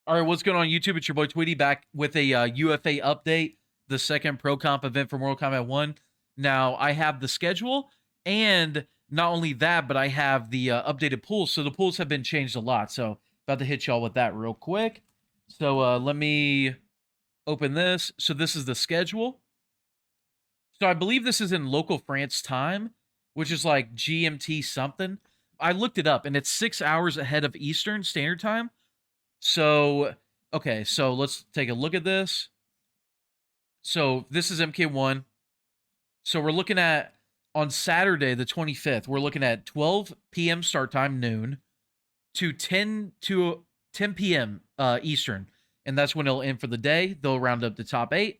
All right, what's going on YouTube? It's your boy Tweedy back with a UFA update, the second Pro Comp event for Mortal Kombat 1. Now, I have the schedule, and not only that, but I have the updated pools. So the pools have been changed a lot. So about to hit y'all with that real quick. So let me open this. So this is the schedule. So I believe this is in local France time, which is like GMT something. I looked it up, and it's 6 hours ahead of Eastern Standard Time. So, okay, so let's take a look at this. So this is MK1. So we're looking at, on Saturday, the 25th, we're looking at 12 p.m. start time, noon, to 10 p.m. Eastern. And that's when it'll end for the day. They'll round up the top 8.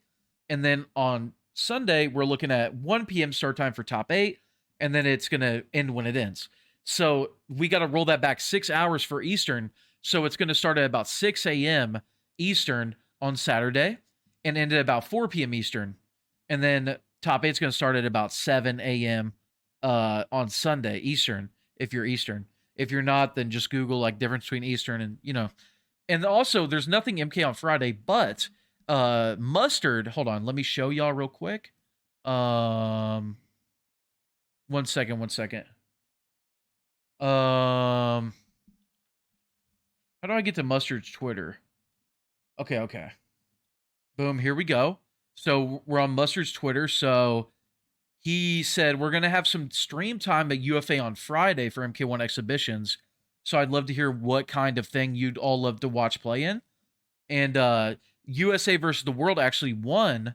And then on Sunday, we're looking at 1 p.m. start time for top 8. And then it's going to end when it ends. So we got to roll that back 6 hours for Eastern. So it's going to start at about 6 a.m. Eastern on Saturday and end at about 4 p.m. Eastern. And then top 8 is going to start at about 7 a.m. On Sunday, Eastern, if you're Eastern. If you're not, then just Google like difference between Eastern and, you know. And also, there's nothing MK on Friday, but Mustard, hold on, let me show y'all real quick. 1 second. How do I get to Mustard's Twitter? Okay. Boom, here we go. So we're on Mustard's Twitter. So he said we're going to have some stream time at UFA on Friday for MK1 exhibitions. So I'd love to hear what kind of thing you'd all love to watch play in. And USA versus the World actually won.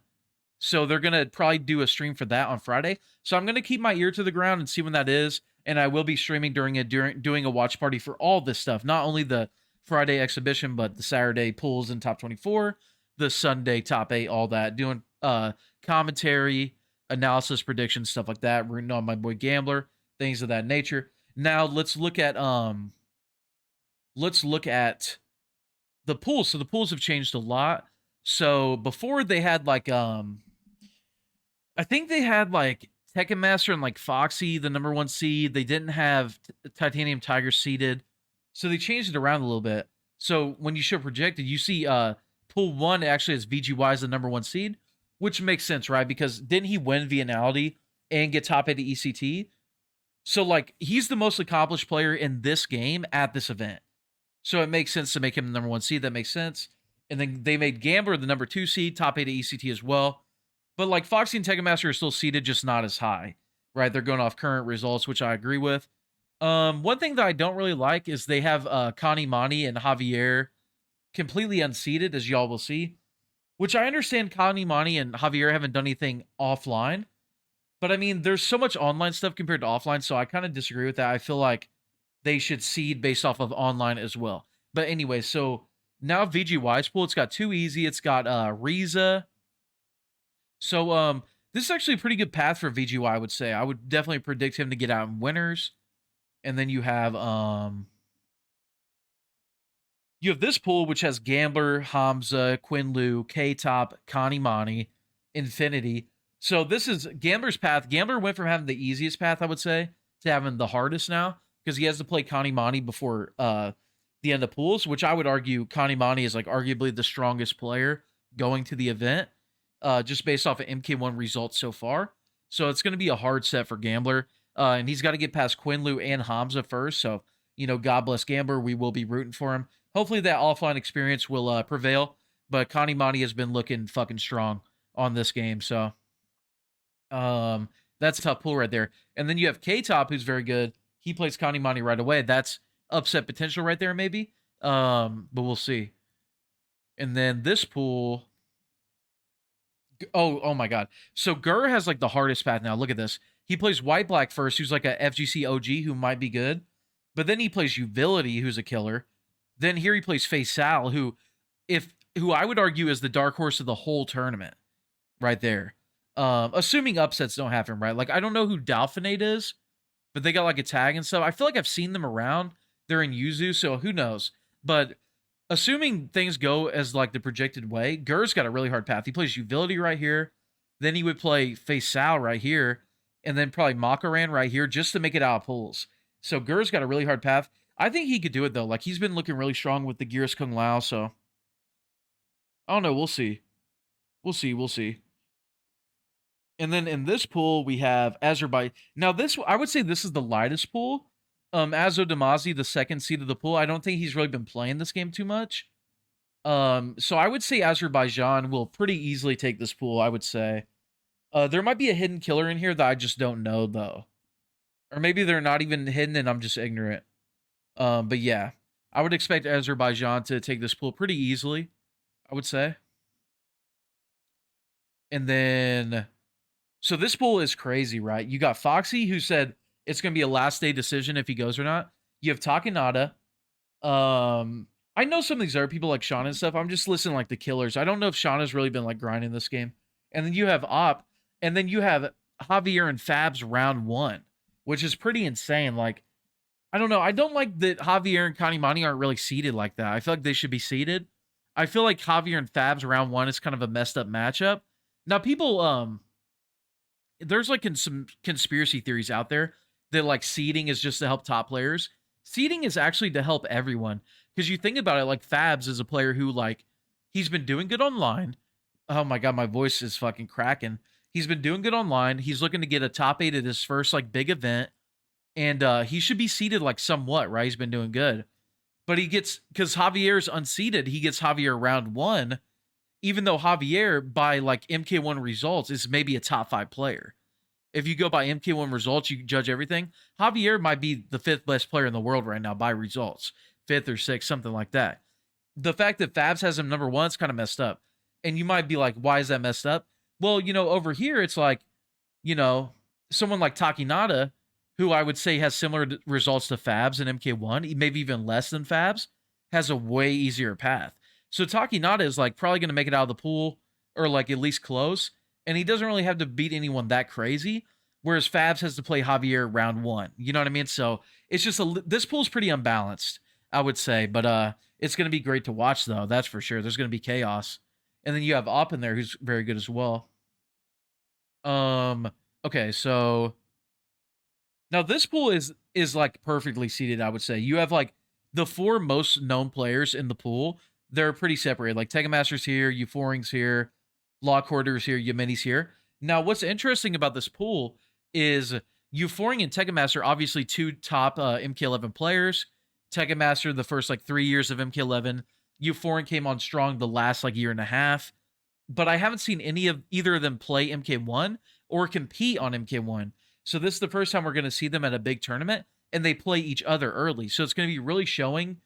So they're going to probably do a stream for that on Friday. So I'm going to keep my ear to the ground and see when that is. And I will be streaming during doing a watch party for all this stuff. Not only the Friday exhibition, but the Saturday pools in top 24, the Sunday top 8, all that. Doing commentary, analysis, predictions, stuff like that. Rooting on my boy Gambler, things of that nature. Now let's look at the pools. So the pools have changed a lot. So before they had like I think they had like Tekken Master and like Foxy, the #1 seed. They didn't have Titanium Tiger seeded. So they changed it around a little bit. So when you show projected, you see pool 1 actually has VGY as the #1 seed, which makes sense, right? Because didn't he win Vianality and get top 8 ECT? So like he's the most accomplished player in this game at this event. So it makes sense to make him the #1 seed. That makes sense. And then they made Gambler the #2 seed, top 8 at ECT as well. But like Foxy and Tekken Master are still seeded, just not as high, right? They're going off current results, which I agree with. One thing that I don't really like is they have Connie Mani and Javier completely unseeded, as y'all will see. Which I understand Connie Mani and Javier haven't done anything offline. But I mean, there's so much online stuff compared to offline, so I kind of disagree with that. I feel like they should seed based off of online as well. But anyway, so now VGY's pool, it's got 2 easy. It's got Riza. So this is actually a pretty good path for VGY, I would say. I would definitely predict him to get out in winners. And then you have this pool, which has Gambler, Hamza, Quinlu, K-Top, Connie Mani, Infinity. So this is Gambler's path. Gambler went from having the easiest path, I would say, to having the hardest now, because he has to play Connie Mani before the end of pools, which I would argue Connie Mani is like arguably the strongest player going to the event, just based off of MK1 results so far. So it's going to be a hard set for Gambler. And he's got to get past Quinlu and Hamza first. So, you know, God bless Gambler. We will be rooting for him. Hopefully that offline experience will prevail. But Connie Mani has been looking fucking strong on this game. So that's a tough pull right there. And then you have K-Top, who's very good. He plays Connie Mani right away. That's upset potential right there, maybe. But we'll see. And then this pool. Oh my God. So Gur has like the hardest path now. Look at this. He plays White Black first, who's like a FGC OG who might be good. But then he plays Uvility, who's a killer. Then here he plays Faisal, who I would argue is the dark horse of the whole tournament. Right there. Assuming upsets don't happen, right? Like, I don't know who Dalfinate is, but they got like a tag and stuff. I feel like I've seen them around. They're in Yuzu, so who knows? But assuming things go as like the projected way, Gur's got a really hard path. He plays Uvility right here. Then he would play Faisal right here. And then probably Makaran right here just to make it out of pools. So Gur's got a really hard path. I think he could do it, though. Like, he's been looking really strong with the Gears Kung Lao, so I don't know. We'll see. We'll see. We'll see. And then in this pool, we have Azerbaijan. Now, this I would say this is the lightest pool. Azo Damazi, the second seed of the pool. I don't think he's really been playing this game too much. So I would say Azerbaijan will pretty easily take this pool, I would say. There might be a hidden killer in here that I just don't know, though. Or maybe they're not even hidden and I'm just ignorant. But yeah, I would expect Azerbaijan to take this pool pretty easily, I would say. And then, so this pool is crazy, right? You got Foxy, who said it's going to be a last day decision if he goes or not. You have Takanada. I know some of these other people like Sean and stuff. I'm just listening like the killers. I don't know if Sean has really been like grinding this game. And then you have Op, and then you have Javier and Fabs round 1, which is pretty insane. Like, I don't know. I don't like that Javier and Kanimani aren't really seeded like that. I feel like they should be seeded. I feel like Javier and Fabs round 1 is kind of a messed up matchup. Now, people, there's like some conspiracy theories out there that like seeding is just to help top players. Seeding is actually to help everyone. Because you think about it, like Fabs is a player who like, he's been doing good online. Oh my God, my voice is fucking cracking. He's been doing good online. He's looking to get a top 8 at his first like big event. And he should be seeded like somewhat, right? He's been doing good. But he gets, because Javier's unseeded, he gets Javier round 1. Even though Javier, by like MK1 results, is maybe a top 5 player. If you go by MK1 results, you judge everything. Javier might be the 5th best player in the world right now by results. 5th or 6th, something like that. The fact that Fabs has him number 1 is kind of messed up. And you might be like, why is that messed up? Well, you know, over here, it's like, you know, someone like Takinada, who I would say has similar results to Fabs in MK1, maybe even less than Fabs, has a way easier path. So Takinada is like probably going to make it out of the pool or like at least close. And he doesn't really have to beat anyone that crazy. Whereas Fabs has to play Javier round 1. You know what I mean? So it's just this pool's pretty unbalanced, I would say. But it's going to be great to watch, though. That's for sure. There's going to be chaos. And then you have Op in there, who's very good as well. Okay, so now this pool is like perfectly seated, I would say. You have like the 4 most known players in the pool. They're pretty separated. Like Tegamaster's here, Euphorings here, Lockhorder's here, Yemeni's here. Now, what's interesting about this pool is Euphoring and Tegamaster, obviously 2 top MK11 players. Tegamaster, the first like 3 years of MK11. Euphoring came on strong the last like year and a half. But I haven't seen any of either of them play MK1 or compete on MK1. So this is the first time we're going to see them at a big tournament, and they play each other early. So it's going to be really showing.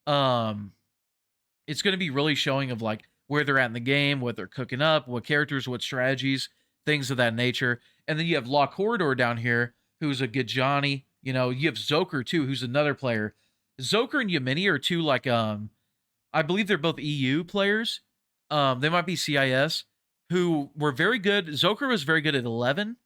It's going to be really showing of like where they're at in the game, what they're cooking up, what characters, what strategies, things of that nature. And then you have Law Corridor down here, who's a good Johnny. You know, you have Zoker too, who's another player. Zoker and Yemeni are 2 like I believe they're both EU players. They might be CIS, who were very good. Zoker was very good at 11,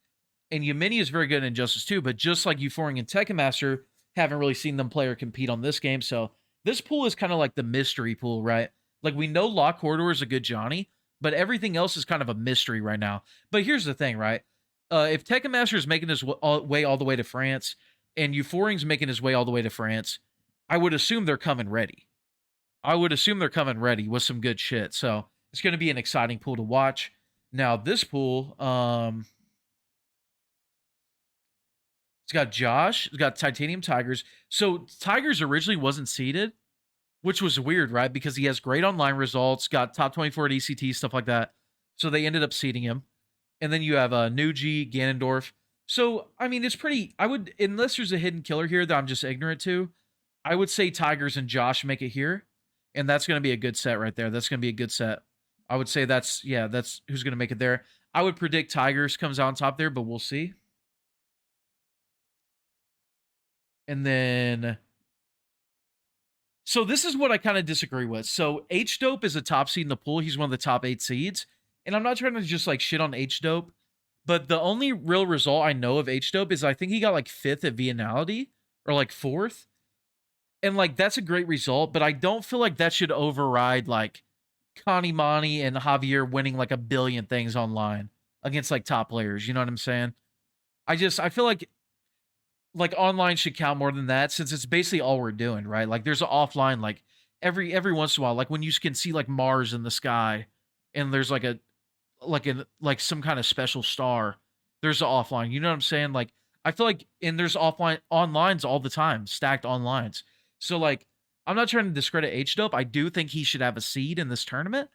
and Yemeni is very good in Injustice 2, but just like Euphoring and Tekken haven't really seen them play or compete on this game, so this pool is kind of like the mystery pool, right? Like, we know Law Corridor is a good Johnny, but everything else is kind of a mystery right now. But here's the thing, right? If Tekken is making his way all the way to France, and Euphoring's making his way all the way to France, I would assume they're coming ready. I would assume they're coming ready with some good shit, so it's going to be an exciting pool to watch. Now, this pool, it's got Josh, it's got Titanium Tigers. So Tigers originally wasn't seeded, which was weird, right? Because he has great online results, got top 24 at ECT, stuff like that. So they ended up seeding him. And then you have Nuji, Ganondorf. So, I mean, it's pretty, unless there's a hidden killer here that I'm just ignorant to, I would say Tigers and Josh make it here. And that's going to be a good set right there. That's going to be a good set. I would say that's who's going to make it there. I would predict Tigers comes out on top there, but we'll see. And then, so this is what I kind of disagree with. So H-Dope is a top seed in the pool. He's one of the top 8 seeds. And I'm not trying to just like shit on H-Dope, but the only real result I know of H-Dope is I think he got like 5th at Viennality or like 4th. And like, that's a great result, but I don't feel like that should override like Kanimani and Javier winning like a billion things online against like top players. You know what I'm saying? I feel like online should count more than that, since it's basically all we're doing, right? Like there's an offline, like every once in a while, like when you can see like Mars in the sky and there's like some kind of special star, there's an offline. You know what I'm saying? Like I feel like and there's offline onlines all the time, stacked onlines. So like I'm not trying to discredit H Dope. I do think he should have a seed in this tournament,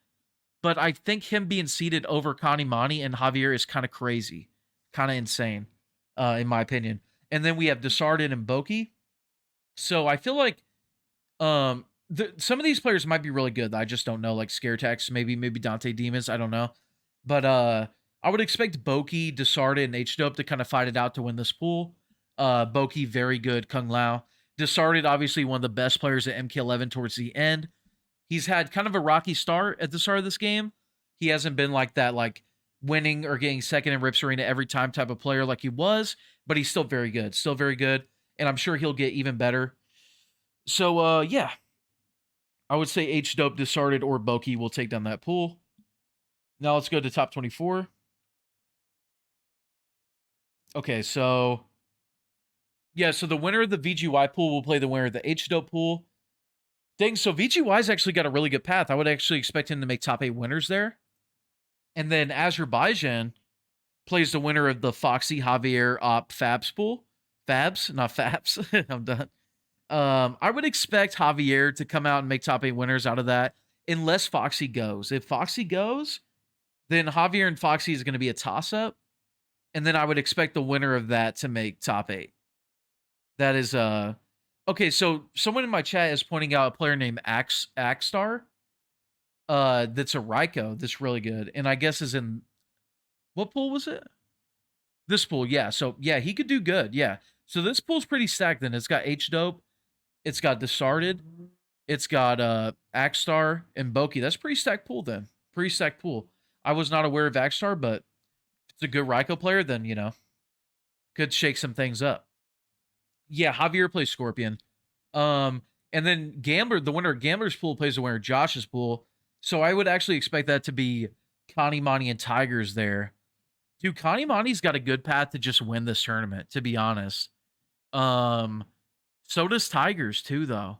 but I think him being seeded over Kanimani and Javier is kind of crazy, kind of insane, in my opinion. And then we have Desardin and Boki. So I feel like some of these players might be really good. I just don't know, like Scaretex, maybe Dante Demas. I don't know, but I would expect Boki, Desardin, and H Dope to kind of fight it out to win this pool. Boki very good, Kung Lao. Desardin obviously one of the best players at MK11 towards the end. He's had kind of a rocky start at the start of this game. He hasn't been like that, like winning or getting second in Rips Arena every time type of player like he was, but he's still very good, and I'm sure he'll get even better. So yeah, I would say H Dope, Desardin, or Boki will take down that pool. Now let's go to top 24. Okay, so yeah, so the winner of the VGY pool will play the winner of the H Dope pool. Dang, so VGY's actually got a really good path. I would actually expect him to make top 8 winners there. And then Azerbaijan plays the winner of the Foxy Javier Op Fabs pool. Fabs, not Fabs. I'm done. I would expect Javier to come out and make top 8 winners out of that, unless Foxy goes. If Foxy goes, then Javier and Foxy is going to be a toss-up. And then I would expect the winner of that to make top 8. That is okay, so someone in my chat is pointing out a player named Axstar. That's a Raiko that's really good. And I guess is in what pool was it? This pool, yeah. So yeah, he could do good. Yeah. So this pool's pretty stacked then. It's got H Dope, it's got Desardin, it's got Axstar and Boki. That's pretty stacked pool then. Pretty stacked pool. I was not aware of Axstar, but if it's a good Raiko player, then could shake some things up. Yeah, Javier plays Scorpion. And then Gambler, the winner of Gambler's pool plays the winner of Josh's pool. So I would actually expect that to be Connie, Monty, and Tigers there. Dude, Connie Monty's got a good path to just win this tournament, to be honest. So does Tigers too, though.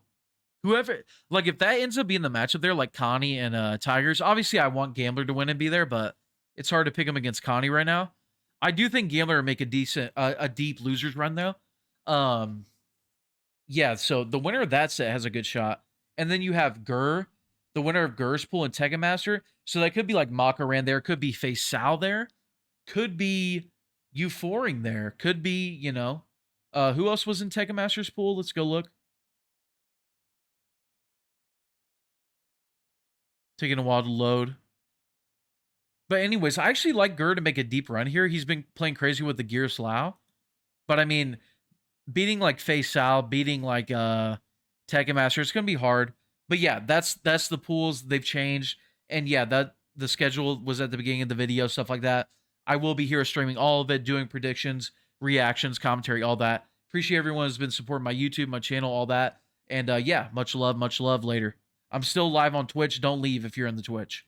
Whoever, like, if that ends up being the matchup there, like Connie and Tigers, obviously I want Gambler to win and be there, but it's hard to pick him against Connie right now. I do think Gambler will make a decent, a deep losers run though. Yeah, so the winner of that set has a good shot. And then you have Gur, the winner of Gur's pool and Tekken Master. So that could be like Makaran there, could be Face Sal there, could be Euphoring there, could be, who else was in Tekken Master's pool? Let's go look. Taking a while to load. But anyways, I actually like Gur to make a deep run here. He's been playing crazy with the Gear Slough. But I mean, beating like Face Sal, beating like Tekken Master, it's gonna be hard. But yeah, that's the pools. They've changed. And yeah, that the schedule was at the beginning of the video, stuff like that. I will be here streaming all of it, doing predictions, reactions, commentary, all that. Appreciate everyone who's been supporting my YouTube, my channel, all that. And yeah, much love later. I'm still live on Twitch. Don't leave if you're in the Twitch.